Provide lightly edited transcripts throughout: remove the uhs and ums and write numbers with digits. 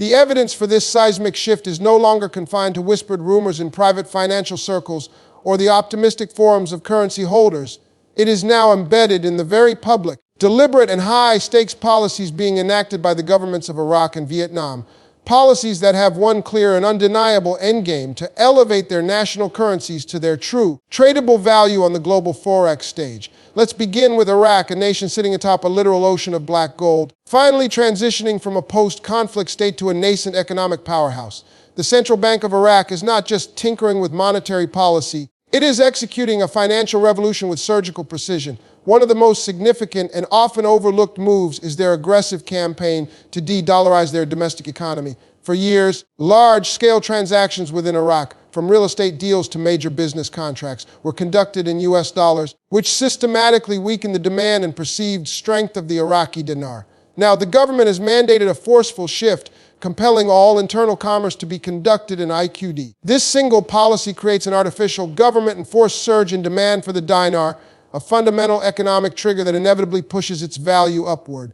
The evidence for this seismic shift is no longer confined to whispered rumors in private financial circles or the optimistic forums of currency holders. It is now embedded in the very public. Deliberate and high-stakes policies being enacted by the governments of Iraq and Vietnam. Policies that have one clear and undeniable endgame: to elevate their national currencies to their true, tradable value on the global forex stage. Let's begin with Iraq, a nation sitting atop a literal ocean of black gold, finally transitioning from a post-conflict state to a nascent economic powerhouse. The Central Bank of Iraq is not just tinkering with monetary policy, it is executing a financial revolution with surgical precision. One of the most significant and often overlooked moves is their aggressive campaign to de-dollarize their domestic economy. For years, large-scale transactions within Iraq, from real estate deals to major business contracts, were conducted in US dollars, which systematically weakened the demand and perceived strength of the Iraqi dinar. Now, the government has mandated a forceful shift, compelling all internal commerce to be conducted in IQD. This single policy creates an artificial government-enforced surge in demand for the dinar, a fundamental economic trigger that inevitably pushes its value upward.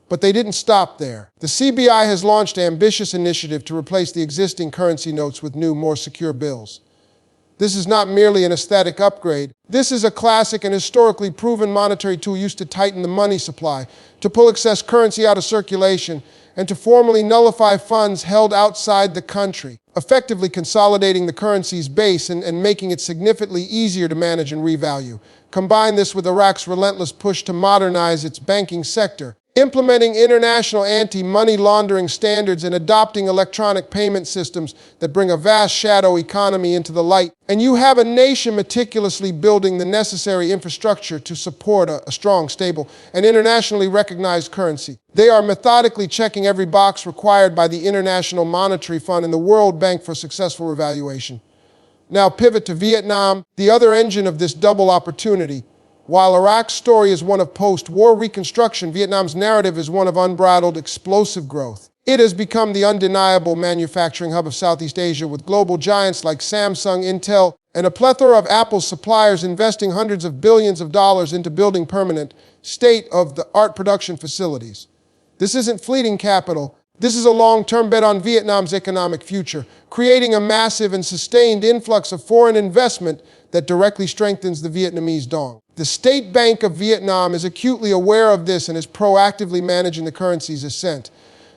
But they didn't stop there. The CBI has launched an ambitious initiative to replace the existing currency notes with new, more secure bills. This is not merely an aesthetic upgrade. This is a classic and historically proven monetary tool used to tighten the money supply, to pull excess currency out of circulation, and to formally nullify funds held outside the country, effectively consolidating the currency's base and making it significantly easier to manage and revalue. Combine this with Iraq's relentless push to modernize its banking sector, implementing international anti-money laundering standards and adopting electronic payment systems that bring a vast shadow economy into the light. And you have a nation meticulously building the necessary infrastructure to support a strong, stable, and internationally recognized currency. They are methodically checking every box required by the International Monetary Fund and the World Bank for successful revaluation. Now pivot to Vietnam, the other engine of this double opportunity. While Iraq's story is one of post-war reconstruction, Vietnam's narrative is one of unbridled, explosive growth. It has become the undeniable manufacturing hub of Southeast Asia, with global giants like Samsung, Intel, and a plethora of Apple suppliers investing hundreds of billions of dollars into building permanent, state-of-the-art production facilities. This isn't fleeting capital. This is a long-term bet on Vietnam's economic future, creating a massive and sustained influx of foreign investment that directly strengthens the Vietnamese Dong. The State Bank of Vietnam is acutely aware of this and is proactively managing the currency's ascent.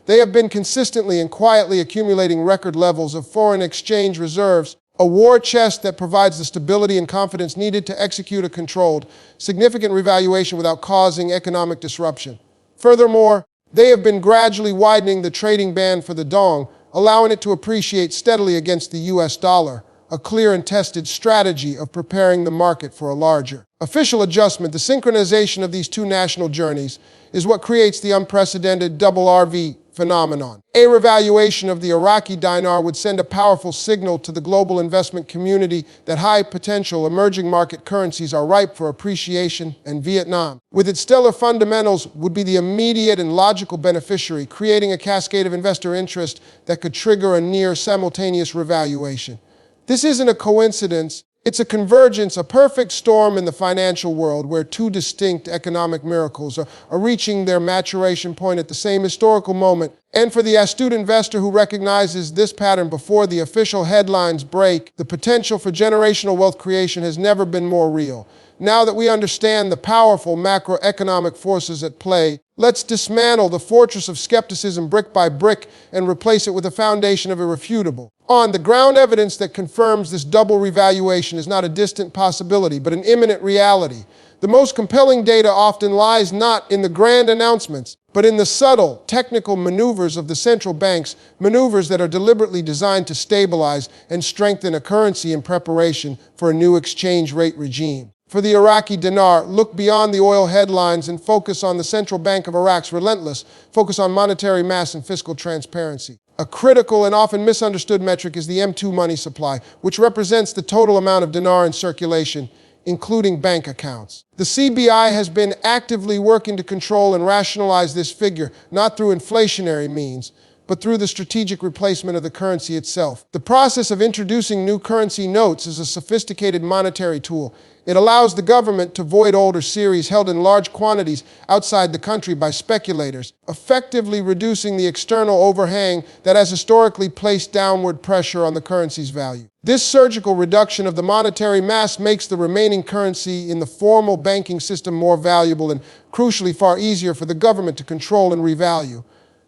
They have been consistently and quietly accumulating record levels of foreign exchange reserves, a war chest that provides the stability and confidence needed to execute a controlled, significant revaluation without causing economic disruption. Furthermore, they have been gradually widening the trading band for the Dong, allowing it to appreciate steadily against the US dollar, a clear and tested strategy of preparing the market for a larger official adjustment. The synchronization of these two national journeys is what creates the unprecedented double RV phenomenon. A revaluation of the Iraqi dinar would send a powerful signal to the global investment community that high-potential emerging market currencies are ripe for appreciation, and Vietnam, with its stellar fundamentals, would be the immediate and logical beneficiary, creating a cascade of investor interest that could trigger a near-simultaneous revaluation. This isn't a coincidence. It's a convergence, a perfect storm in the financial world where two distinct economic miracles are reaching their maturation point at the same historical moment. And for the astute investor who recognizes this pattern before the official headlines break, the potential for generational wealth creation has never been more real. Now that we understand the powerful macroeconomic forces at play, let's dismantle the fortress of skepticism brick by brick and replace it with a foundation of irrefutable, on-the-ground evidence that confirms this double revaluation is not a distant possibility, but an imminent reality. The most compelling data often lies not in the grand announcements, but in the subtle, technical maneuvers of the central banks, maneuvers that are deliberately designed to stabilize and strengthen a currency in preparation for a new exchange rate regime. For the Iraqi dinar, look beyond the oil headlines and focus on the Central Bank of Iraq's relentless focus on monetary mass and fiscal transparency. A critical and often misunderstood metric is the M2 money supply, which represents the total amount of dinar in circulation, including bank accounts. The CBI has been actively working to control and rationalize this figure, not through inflationary means, but through the strategic replacement of the currency itself. The process of introducing new currency notes is a sophisticated monetary tool. It allows the government to void older series held in large quantities outside the country by speculators, effectively reducing the external overhang that has historically placed downward pressure on the currency's value. This surgical reduction of the monetary mass makes the remaining currency in the formal banking system more valuable and, crucially, far easier for the government to control and revalue.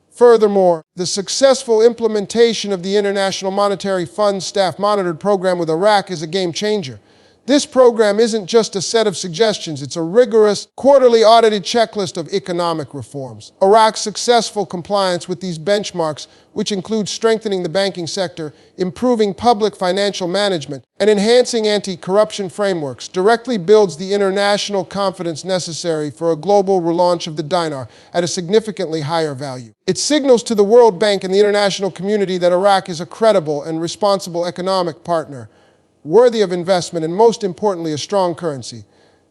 Furthermore, the successful implementation of the International Monetary Fund's staff-monitored program with Iraq is a game changer. This program isn't just a set of suggestions, it's a rigorous, quarterly audited checklist of economic reforms. Iraq's successful compliance with these benchmarks, which include strengthening the banking sector, improving public financial management, and enhancing anti-corruption frameworks, directly builds the international confidence necessary for a global relaunch of the dinar at a significantly higher value. It signals to the World Bank and the international community that Iraq is a credible and responsible economic partner, worthy of investment, and most importantly, a strong currency.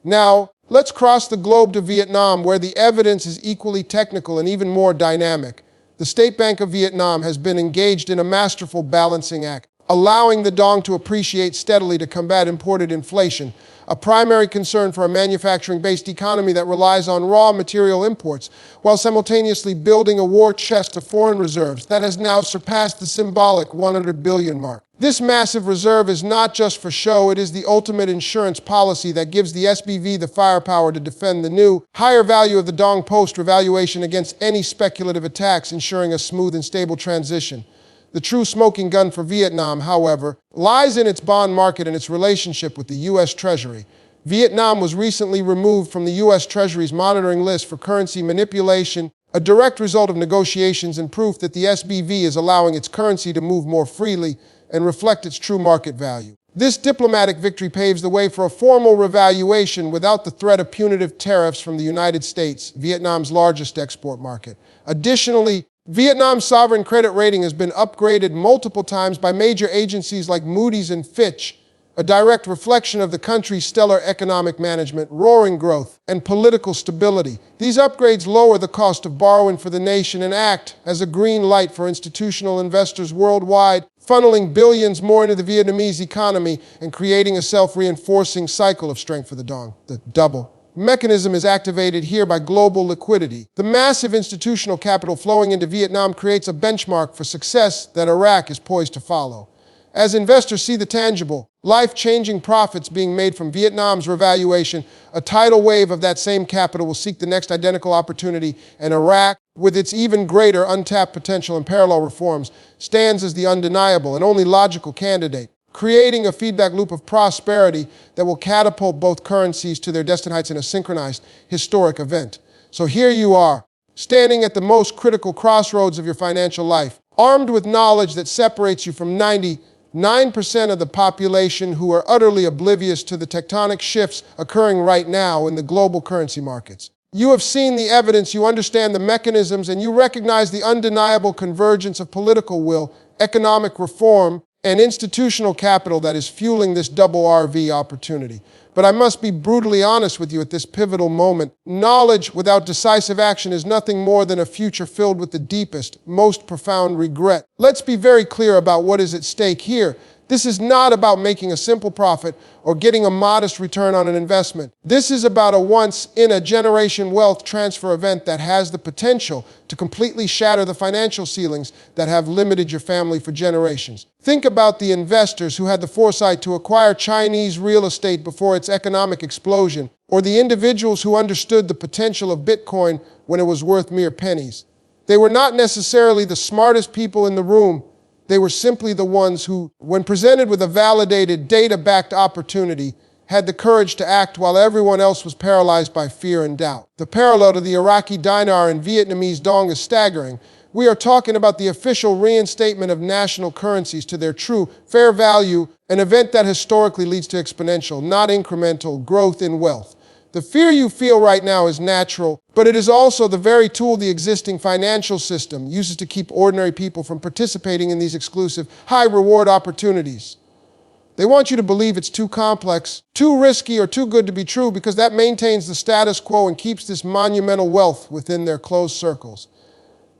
Now, let's cross the globe to Vietnam, where the evidence is equally technical and even more dynamic. The State Bank of Vietnam has been engaged in a masterful balancing act, allowing the dong to appreciate steadily to combat imported inflation, a primary concern for a manufacturing-based economy that relies on raw material imports, while simultaneously building a war chest of foreign reserves that has now surpassed the symbolic 100 billion mark. This massive reserve is not just for show, it is the ultimate insurance policy that gives the SBV the firepower to defend the new, higher value of the dong post-revaluation against any speculative attacks, ensuring a smooth and stable transition. The true smoking gun for Vietnam, however, lies in its bond market and its relationship with the U.S. Treasury. Vietnam was recently removed from the U.S. Treasury's monitoring list for currency manipulation, a direct result of negotiations and proof that the SBV is allowing its currency to move more freely and reflect its true market value. This diplomatic victory paves the way for a formal revaluation without the threat of punitive tariffs from the United States, Vietnam's largest export market. Additionally, Vietnam's sovereign credit rating has been upgraded multiple times by major agencies like Moody's and Fitch, a direct reflection of the country's stellar economic management, roaring growth, and political stability. These upgrades lower the cost of borrowing for the nation and act as a green light for institutional investors worldwide, funneling billions more into the Vietnamese economy and creating a self-reinforcing cycle of strength for the dong. The double mechanism is activated here by global liquidity. The massive institutional capital flowing into Vietnam creates a benchmark for success that Iraq is poised to follow. As investors see the tangible, life-changing profits being made from Vietnam's revaluation, a tidal wave of that same capital will seek the next identical opportunity, and Iraq, with its even greater untapped potential and parallel reforms, stands as the undeniable and only logical candidate, creating a feedback loop of prosperity that will catapult both currencies to their destined heights in a synchronized, historic event. So here you are, standing at the most critical crossroads of your financial life, armed with knowledge that separates you from 99% of the population who are utterly oblivious to the tectonic shifts occurring right now in the global currency markets. You have seen the evidence, you understand the mechanisms, and you recognize the undeniable convergence of political will, economic reform, and institutional capital that is fueling this double RV opportunity. But I must be brutally honest with you at this pivotal moment. Knowledge without decisive action is nothing more than a future filled with the deepest, most profound regret. Let's be very clear about what is at stake here. This is not about making a simple profit or getting a modest return on an investment. This is about a once-in-a-generation wealth transfer event that has the potential to completely shatter the financial ceilings that have limited your family for generations. Think about the investors who had the foresight to acquire Chinese real estate before its economic explosion, or the individuals who understood the potential of Bitcoin when it was worth mere pennies. They were not necessarily the smartest people in the room. They were simply the ones who, when presented with a validated, data-backed opportunity, had the courage to act while everyone else was paralyzed by fear and doubt. The parallel to the Iraqi Dinar and Vietnamese Dong is staggering. We are talking about the official reinstatement of national currencies to their true, fair value, an event that historically leads to exponential, not incremental, growth in wealth. The fear you feel right now is natural, but it is also the very tool the existing financial system uses to keep ordinary people from participating in these exclusive, high-reward opportunities. They want you to believe it's too complex, too risky, or too good to be true because that maintains the status quo and keeps this monumental wealth within their closed circles.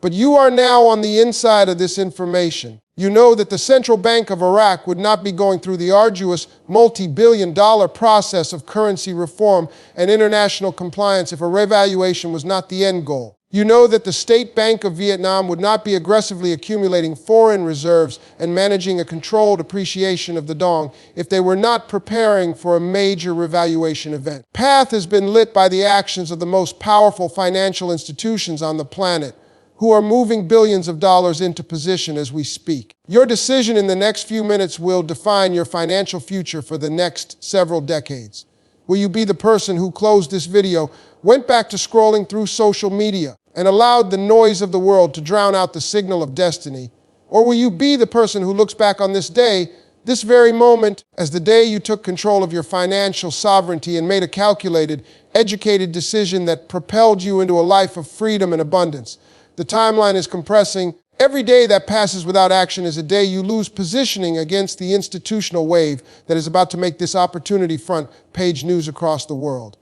But you are now on the inside of this information. You know that the Central Bank of Iraq would not be going through the arduous multi-billion-dollar process of currency reform and international compliance if a revaluation was not the end goal. You know that the State Bank of Vietnam would not be aggressively accumulating foreign reserves and managing a controlled appreciation of the dong if they were not preparing for a major revaluation event. Path has been lit by the actions of the most powerful financial institutions on the planet, who are moving billions of dollars into position as we speak. Your decision in the next few minutes will define your financial future for the next several decades. Will you be the person who closed this video, went back to scrolling through social media, and allowed the noise of the world to drown out the signal of destiny? Or will you be the person who looks back on this day, this very moment, as the day you took control of your financial sovereignty and made a calculated, educated decision that propelled you into a life of freedom and abundance? The timeline is compressing. Every day that passes without action is a day you lose positioning against the institutional wave that is about to make this opportunity front page news across the world.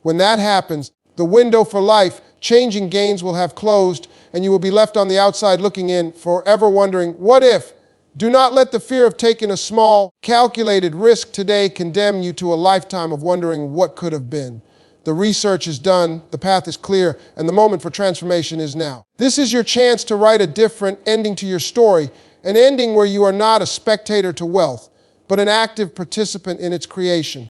When that happens, the window for life-changing gains will have closed, and you will be left on the outside looking in, forever wondering, what if? Do not let the fear of taking a small, calculated risk today condemn you to a lifetime of wondering what could have been. The research is done, the path is clear, and the moment for transformation is now. This is your chance to write a different ending to your story, an ending where you are not a spectator to wealth, but an active participant in its creation.